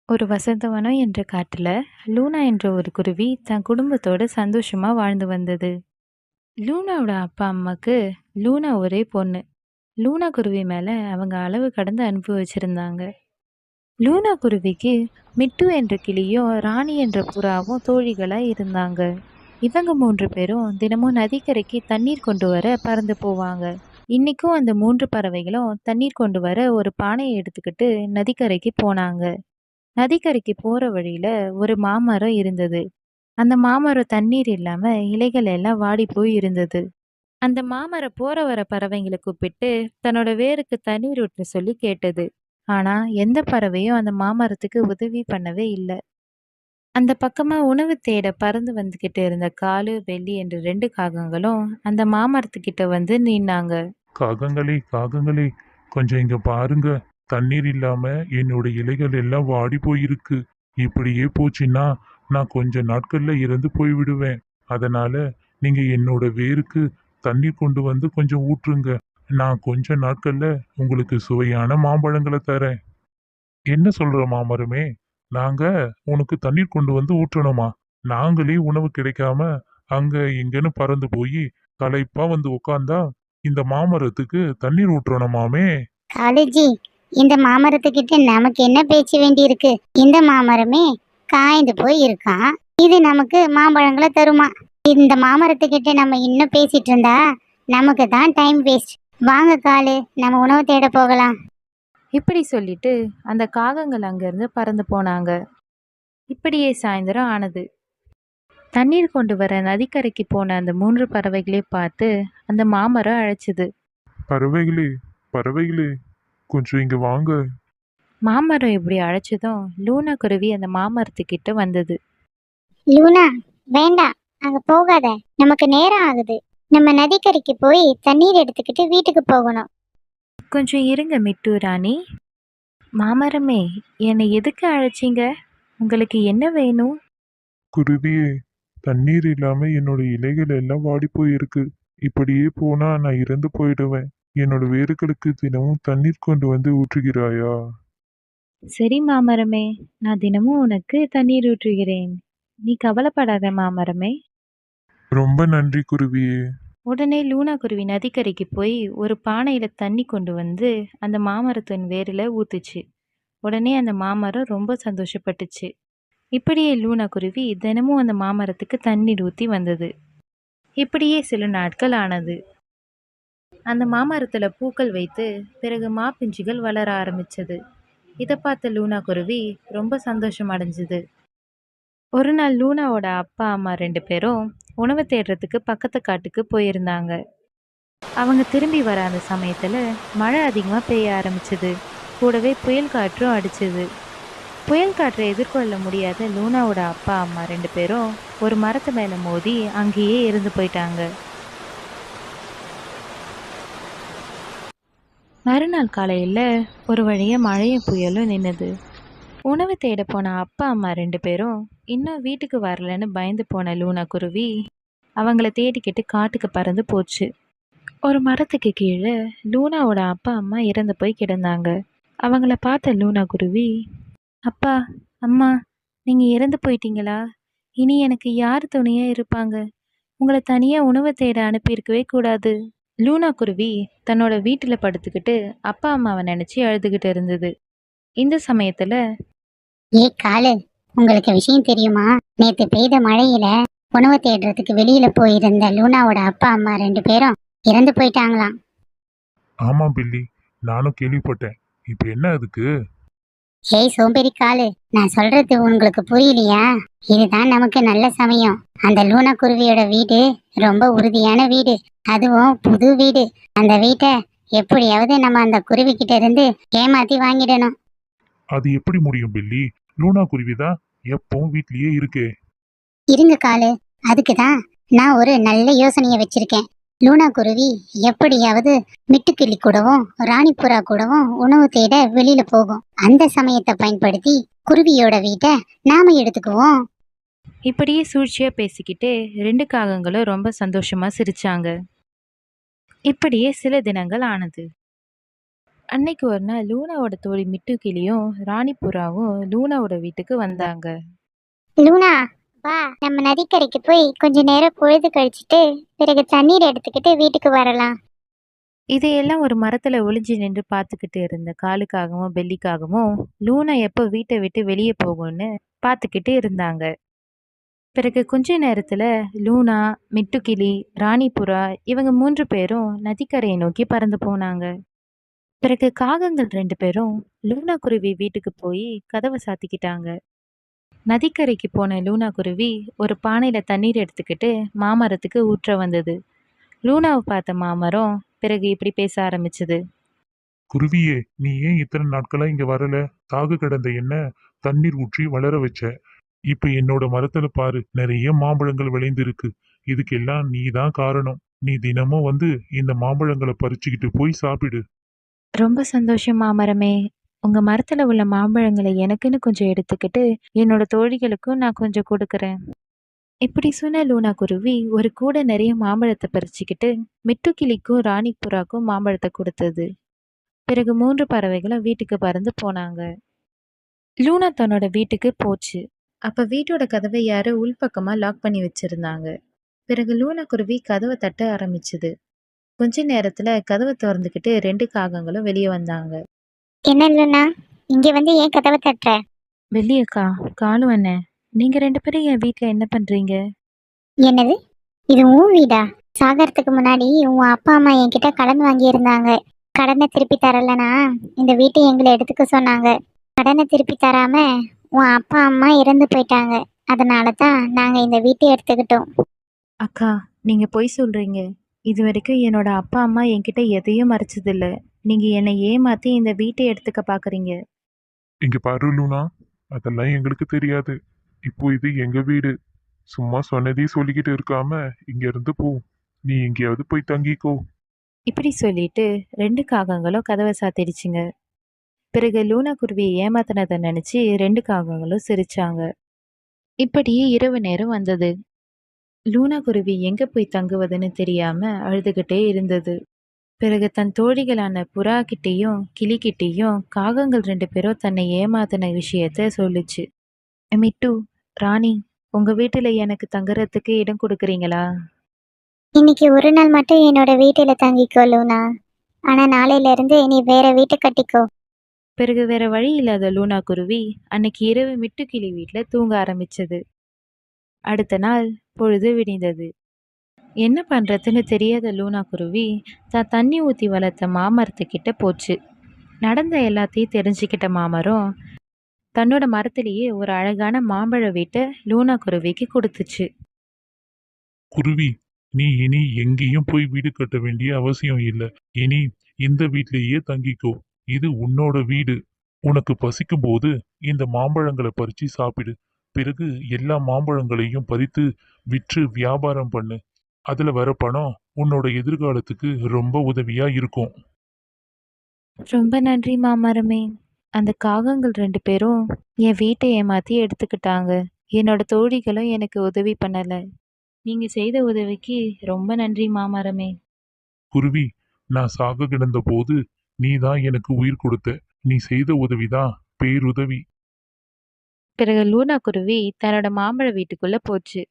ஒரு வசந்தவனம் என்ற காட்டுல லூனா என்ற ஒரு குருவி தன் குடும்பத்தோட சந்தோஷமா வாழ்ந்து வந்தது. லூனாவோட அப்பா அம்மாக்கு லூனா ஒரே பொண்ணு. லூனா குருவி மேல அவங்க அளவு கடந்து அன்பு வச்சிருந்தாங்க. லூனா குருவிக்கு மிட்டு என்ற கிளியும் ராணி என்ற புறாவும் தோழிகளா இருந்தாங்க. இவங்க மூன்று பேரும் தினமும் நதிக்கரைக்கு தண்ணீர் கொண்டு வர பறந்து போவாங்க. இன்னைக்கும் அந்த மூன்று பறவைகளும் தண்ணீர் கொண்டு வர ஒரு பானையை எடுத்துக்கிட்டு நதிக்கரைக்கு போனாங்க. நதிக்கரைக்கு போற வழியில ஒரு மாமரம் இருந்தது. அந்த மாமரம் தண்ணீர் இல்லாம இலைகள் எல்லாம் வாடி போய் இருந்தது. அந்த மாமரம் போற வர பறவைங்களை கூப்பிட்டு தன்னோட வேருக்கு தண்ணீர் ஊற்ற சொல்லி கேட்டது. ஆனா எந்த பறவையும் அந்த மாமரத்துக்கு உதவி பண்ணவே இல்லை. அந்த பக்கமா உணவு தேட பறந்து வந்துகிட்டு இருந்த காலு வெள்ளி என்ற ரெண்டு காகங்களும் அந்த மாமரத்துக்கிட்ட வந்து நின்னாங்க. காகங்களே காகங்களே, கொஞ்சம் இங்க பாருங்க. தண்ணீர் இல்லாம என்னோட இலைகள் எல்லாம் வாடி போயிருக்கு. இப்படியே போச்சுன்னா நான் கொஞ்ச நாட்கள்ல இறந்து போய்விடுவேன். அதனால நீங்க என்னோட வேருக்கு தண்ணீர் கொண்டு வந்து கொஞ்சம் ஊற்றுங்க. நான் கொஞ்ச நாட்கள்ல உங்களுக்கு சுவையான மாம்பழங்களை தரேன். என்ன சொல்ற மாமரமே? நாங்க உனக்கு தண்ணீர் கொண்டு வந்து ஊற்றணுமா? நாங்களே உணவு கிடைக்காம அங்க இங்கன்னு பறந்து போய் களைப்பா வந்து உட்கார்ந்தா இந்த மாமரத்துக்கு தண்ணீர் ஊற்றணுமாமே. காலேஜி, இந்த மாமரத்துக்கிட்ட நமக்கு என்ன பேச்சு வேண்டி இருக்கு? இந்த மாமரமே காய்ந்து போய் இருக்கான். இது நமக்கு மாம்பழங்களை தருமா? இந்த மாமரத்துக்கிட்ட நம்ம இன்னும் பேசிட்டு இருந்தா நமக்கு தான் டைம் வேஸ்ட். வாங்க காலு, நம்ம உணவு தேட போகலாம். இப்படி சொல்லிட்டு அந்த காகங்கள் அங்கிருந்து பறந்து போனாங்க. இப்படியே சாயந்தரம் ஆனது. தண்ணீர் கொண்டு வர நதிக்கரைக்கு போன அந்த மூன்று பறவைகளை பார்த்து அந்த மாமரம் அழைச்சது. பறவைகளே பறவைகளே, கொஞ்சம் இங்க வாங்க. மாமரம் இப்படி அழைச்சதும் லூனா குருவி அந்த மாமரத்துக்கிட்ட வந்தது. லூனா, வேண்டாம், அங்க போகாத. நமக்கு நேரம் ஆகுது. நம்ம நதிக்கரைக்கு போய் தண்ணீர் எடுத்துக்கிட்டு வீட்டுக்கு போகணும். கொஞ்சம் இருங்க மிட்டு ராணி. மாமரமே, என்னை எதுக்கு அழைச்சிங்க? உங்களுக்கு என்ன வேணும்? குருவியே, தண்ணீர் இல்லாம என்னோட இலைகள் எல்லாம் வாடி போயிருக்கு. இப்படியே போனா நான் இறந்து போயிடுவேன். என்னோட வேர்களுக்கு தினமும் தண்ணீர் கொண்டு வந்து ஊற்றுகிறாயா? சரி மாமரமே, நான் தினமும் உனக்கு தண்ணீர் ஊற்றுகிறேன். நீ கவலைப்படாத மாமரமே. ரொம்ப நன்றி குருவியே. உடனே லூனா குருவி நதிக்கரைக்கு போய் ஒரு பானையில தண்ணி கொண்டு வந்து அந்த மாமரத்தின் வேரில் ஊத்துச்சு. உடனே அந்த மாமரம் ரொம்ப சந்தோஷப்பட்டுச்சு. இப்படியே லூனா குருவி தினமும் அந்த மாமரத்துக்கு தண்ணீர் ஊற்றி வந்தது. இப்படியே சில நாட்கள் ஆனது. அந்த மாமரத்துல பூக்கள் வைத்து பிறகு மாப்பிஞ்சுகள் வளர ஆரம்பிச்சது. இதை பார்த்த லூனா குருவி ரொம்ப சந்தோஷம் அடைஞ்சுது. ஒரு நாள் லூனாவோட அப்பா அம்மா ரெண்டு பேரும் உணவு தேடுறதுக்கு பக்கத்து காட்டுக்கு போயிருந்தாங்க. அவங்க திரும்பி வர அந்த சமயத்துல மழை அதிகமா பெய்ய ஆரம்பிச்சது. கூடவே புயல் காற்றும் அடிச்சது. புயல் காற்றை எதிர்கொள்ள முடியாத லூனாவோட அப்பா அம்மா ரெண்டு பேரும் ஒரு மரத்து மேல மோதி அங்கேயே இறந்து போயிட்டாங்க. மறுநாள் காலையில் ஒரு வழியாக மழையும் புயலும் நின்றுது. உணவு தேட போன அப்பா அம்மா ரெண்டு பேரும் இன்னும் வீட்டுக்கு வரலன்னு பயந்து போன லூனா குருவி அவங்கள தேடிக்கிட்டு காட்டுக்கு பறந்து போச்சு. ஒரு மரத்துக்கு கீழே லூனாவோட அப்பா அம்மா இறந்து போய் கிடந்தாங்க. அவங்கள பார்த்த லூனா குருவி, அப்பா அம்மா, நீங்கள் இறந்து போயிட்டீங்களா? இனி எனக்கு யார் துணையாக இருப்பாங்க? உங்களை தனியாக உணவு தேட அனுப்பியிருக்கவே கூடாது. லூனா குருவி தன்னோட வீட்டில் படுத்துக்கிட்டு அப்பா அம்மாவை நினச்சி அழுதுகிட்டு இருந்தது. இந்த சமயத்தில், காலு, உங்களுக்கு விஷயம் தெரியுமா? நேத்து பெய்த மழையில உணவு தேடுறதுக்கு வெளியில போயிருந்த லூனாவோட அப்பா அம்மா ரெண்டு பேரும் இறந்து போயிட்டாங்களாம். ஆமா பில்லி, நானும் கேள்விப்பட்டேன். இப்ப என்ன அதுக்கு? ஏய் சோம்பேறி காலு, நான் சொல்றது உங்களுக்கு புரியலையா? இதுதான் நமக்கு நல்ல சமயம். அந்த லூனா குருவியோட வீடு ரொம்ப உறுதியான வீடு, அதுவும் புது வீடு. அந்த வீட்டை எப்படியாவது நம்ம அந்த குருவி கிட்ட இருந்து ஏமாத்தி வாங்கிடணும். அது எப்படி முடியும் பில்லி? லூனா குருவிதான் எப்பவும் வீட்லயே இருக்கே. இருங்க காலு, அதுக்குதான் நான் ஒரு நல்ல யோசனையை வச்சிருக்கேன். லூனா குருவி எப்படியாவது மிட்டுக்கிளி கூடவும் ராணிப்புறா கூடவும் உணவு தேட வெளியில போகும். அந்த சமயத்தை பயன்படுத்தி குருவியோட வீட்டை நாம எடுத்துக்குவோம். இப்படியே சூழ்ச்சியாக பேசிக்கிட்டே ரெண்டு காகங்களும் ரொம்ப சந்தோஷமாக சிரிச்சாங்க. இப்படியே சில தினங்கள் ஆனது. அன்னைக்கு ஒரு நாள் லூனாவோட தோழி மிட்டுக்கிளியும் ராணிப்புறாவும் லூனாவோட வீட்டுக்கு வந்தாங்க. லூனா, வா நம்ம நதிக்கரைக்கு போய் கொஞ்ச நேரம் பொழுது கழிச்சிட்டு பிறகு தண்ணீர் எடுத்துக்கிட்டு வீட்டுக்கு வரலாம். இதையெல்லாம் ஒரு மரத்துல ஒளிஞ்சு நின்று பார்த்துக்கிட்டு இருந்த காலுக்காகவும் பெல்லிக்காகவும் லூனா எப்போ வீட்டை விட்டு வெளியே போகும்னு பார்த்துக்கிட்டு இருந்தாங்க. பிறகு கொஞ்ச நேரத்துல லூனா, மிட்டுக்கிளி, ராணிப்புறா இவங்க 3 பேரும் நதிக்கரையை நோக்கி பறந்து போனாங்க. பிறகு காகங்கள் 2 பேரும் லூனா குருவி வீட்டுக்கு போய் கதவை சாத்திக்கிட்டாங்க. நதிக்கரைக்கு போன லூனா குருவி ஒரு பானையில தண்ணீர் எடுத்துக்கிட்டு மாமரத்துக்கு ஊற்ற வந்தது. லூனாவை பார்த்த மாமரம் பிறகு இப்படி பேச ஆரம்பிச்சது. குருவியே, நீ ஏன் இத்தனை நாட்களா இங்க வரல? சாகு கிடந்த என்ன தண்ணீர் ஊற்றி வளர வச்ச. இப்ப என்னோட மரத்துல பாரு, நிறைய மாம்பழங்கள் விளைந்திருக்கு. இதுக்கெல்லாம் நீ தான் காரணம். நீ தினமும் வந்து இந்த மாம்பழங்களை பறிச்சுக்கிட்டு போய் சாப்பிடு. ரொம்ப சந்தோஷம் மாமரமே. உங்க மரத்துல உள்ள மாம்பழங்களை எனக்குன்னு கொஞ்சம் எடுத்துக்கிட்டு என்னோட தோழிகளுக்கும் நான் கொஞ்சம் கொடுக்கறேன். இப்படி சொன்ன லூனா குருவி ஒரு கூட நிறைய மாம்பழத்தை பறிச்சுக்கிட்டு மிட்டுக்கிளிக்கும் ராணிப்புறாக்கும் மாம்பழத்தை கொடுத்தது. பிறகு 3 பறவைகளும் வீட்டுக்கு பறந்து போனாங்க. லூனா தன்னோட வீட்டுக்கு போச்சு. அப்ப வீட்டோட கதவை யாரோ உள்பக்கமா லாக் பண்ணி வச்சிருந்தாங்க. பிறகு லூனா குருவி கதவை தட்ட ஆரம்பிச்சது. கொஞ்ச நேரத்துல கதவை திறந்துக்கிட்டு 2 காகங்களும் வெளியே வந்தாங்க. என்ன லூனா, இங்க வந்து ஏன் கதவை தட்டுற? வெள்ளியக்கா, காலு அண்ணன், நீங்க 2 பேரும் என் வீட்ல என்ன பண்றீங்க? என்னது, இது உன் வீடா? சாகறதுக்கு முன்னாடி உன் அப்பா அம்மா என்கிட்ட கடன் வாங்கி இருந்தாங்க. கடனை திருப்பி தரலனா இந்த வீட்டை எங்களை எடுத்துக்க சொன்னாங்க. கடனை திருப்பி தராம உன் அப்பா அம்மா இறந்து போயிட்டாங்க. அதனால தான் நாங்க இந்த வீட்டை எடுத்துக்கிட்டோம். அக்கா, நீங்க பொய் சொல்றீங்க. இது வரைக்கும் என்னோட அப்பா அம்மா என்கிட்ட எதையும் மறைச்சதில்ல. நீங்க என்னை ஏமாத்தி இந்த வீட்டை எடுத்துக்க பாக்குறீங்க. இங்க பாரு லூனா, அதெல்லாம் எங்களுக்கு தெரியாது. இப்போ இது எங்க வீடு. சும்மா சொன்னதே சொல்லிக்கிட்டு இருக்காம இங்க இருந்து போ. நீ எங்கேயாவது போய் தங்கிக்கோ. இப்படி சொல்லிட்டு 2 காகங்களும் கதவை சாத்திடுச்சுங்க. பிறகு லூனா குருவியை ஏமாத்தினதை நினைச்சு 2 காகங்களும் சிரிச்சாங்க. இப்படியே இரவு நேரம் வந்தது. லூனா குருவி எங்க போய் தங்குவதுன்னு தெரியாம அழுதுகிட்டே இருந்தது. பிறகு தன் தோழிகளான புறா கிட்டேயும் கிளிகிட்டேயும் காகங்கள் 2 பேரும் தன்னை ஏமாத்தின விஷயத்த சொல்லுச்சு. மிட்டு, ராணி, உங்க வீட்டுல எனக்கு தங்குறதுக்கு இடம் கொடுக்குறீங்களா? இன்னைக்கு ஒரு நாள் மட்டும் என்னோட வீட்டுல தங்கிக்கோ லூனா. ஆனா நாளையில இருந்து நீ வேற வீட்டை கட்டிக்கோ. பிறகு வேற வழி இல்லாத லூனா குருவி அன்னைக்கு இரவு மிட்டுக்கிளி வீட்டுல தூங்க ஆரம்பிச்சது. அடுத்த நாள் பொழுது விடிந்தது. என்ன பண்றதுன்னு தெரியாத லூனா குருவி தான் தண்ணி ஊத்தி வளர்த்த மாமரத்துக்கிட்ட போச்சு. நடந்த எல்லாத்தையும் தெரிஞ்சுக்கிட்ட மாமரம் தன்னோட மரத்திலேயே ஒரு அழகான மாம்பழ வீட்டை லூனா குருவிக்கு கொடுத்துச்சு. குருவி, நீ இனி எங்கேயும் போய் வீடு கட்ட வேண்டிய அவசியம் இல்லை. இனி இந்த வீட்லயே தங்கிக்கோ. இது உன்னோட வீடு. உனக்கு பசிக்கும் போது இந்த மாம்பழங்களை பறிச்சு சாப்பிடு. பிறகு எல்லா மாம்பழங்களையும் பறித்து விற்று வியாபாரம் பண்ணு. அதுல வர பணம் உன்னோட எதிர்காலத்துக்கு ரொம்ப உதவியா இருக்கும். ரொம்ப நன்றி மாமரமே. அந்த காகங்கள் 2 பேரும் என் வீட்டை ஏமாத்தி எடுத்துக்கிட்டாங்க. என்னோட தோழிகளும் எனக்கு உதவி பண்ணல. நீங்க செய்த உதவிக்கு ரொம்ப நன்றி மாமரமே. குருவி, நான் சாக கிடந்த போது நீ தான் எனக்கு உயிர் கொடுத்த. நீ செய்த உதவிதான் பேருதவி. பிறகு லூனா குருவி தன்னோட மாம்பழ வீட்டுக்குள்ள போச்சு.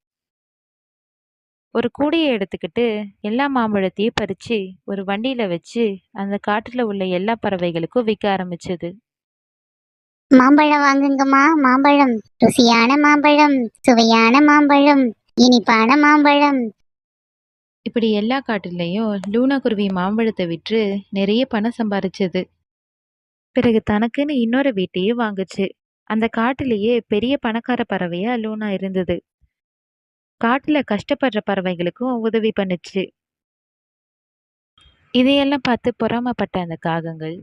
ஒரு கூடையை எடுத்துக்கிட்டு எல்லா மாம்பழத்தையும் பறிச்சு ஒரு வண்டியில வச்சு அந்த காட்டுல உள்ள எல்லா பறவைகளுக்கும் விற்க ஆரம்பிச்சது. மாம்பழம் வாங்குங்கம்மா, மாம்பழம், ருசியான மாம்பழம், சுவையான மாம்பழம், இனிப்பான மாம்பழம். இப்படி எல்லா காட்டுலயும் லூனா குருவி மாம்பழத்தை விற்று நிறைய பணம் சம்பாரிச்சது. பிறகு தனக்குன்னு இன்னொரு வீட்டையும் வாங்குச்சு. அந்த காட்டுலயே பெரிய பணக்கார பறவையா லூனா இருந்தது. காட்டுல கஷ்டப்படுற பறவைகளுக்கும் உதவி பண்ணுச்சு. இதையெல்லாம் பார்த்து பொறாமப்பட்ட அந்த காகங்கள்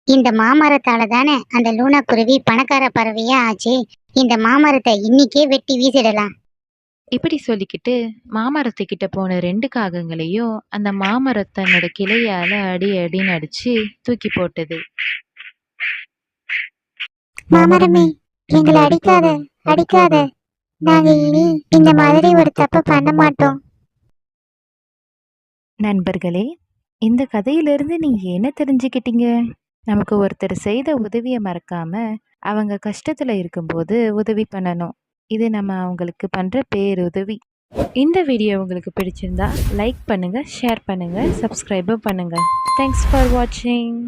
இந்த மாமரத்தால தானே அந்த லூனா குருவி பணக்கார பறவையா ஆச்சு. இந்த மாமரத்தை இன்னிக்கே வெட்டி வீசிடலாம். இப்படி சொல்லிக்கிட்டு மாமரத்துக்கிட்ட போன 2 காகங்களையும் அந்த மாமரம் தன்னோட கிளையால அடி அடின்னு அடிச்சு தூக்கி போட்டது. மாமரமே, எங்களை அடிக்காத, அடிக்காத. நாங்க இனி இந்த மாதிரி ஒரு தப்பு பண்ண மாட்டோம். நண்பர்களே, இந்த கதையிலிருந்து நீங்க என்ன தெரிஞ்சுக்கிட்டீங்க? நமக்கு ஒருத்தர் செய்த உதவிய மறக்காம, அவங்க கஷ்டத்துல இருக்கும்போது உதவி பண்ணணும். இது நம்ம அவங்களுக்கு பண்ற பேருதவி. இந்த வீடியோ உங்களுக்கு பிடிச்சிருந்தா லைக் பண்ணுங்க, ஷேர் பண்ணுங்க, சப்ஸ்கிரைபும் பண்ணுங்க. தேங்க்ஸ் ஃபார் வாட்சிங்.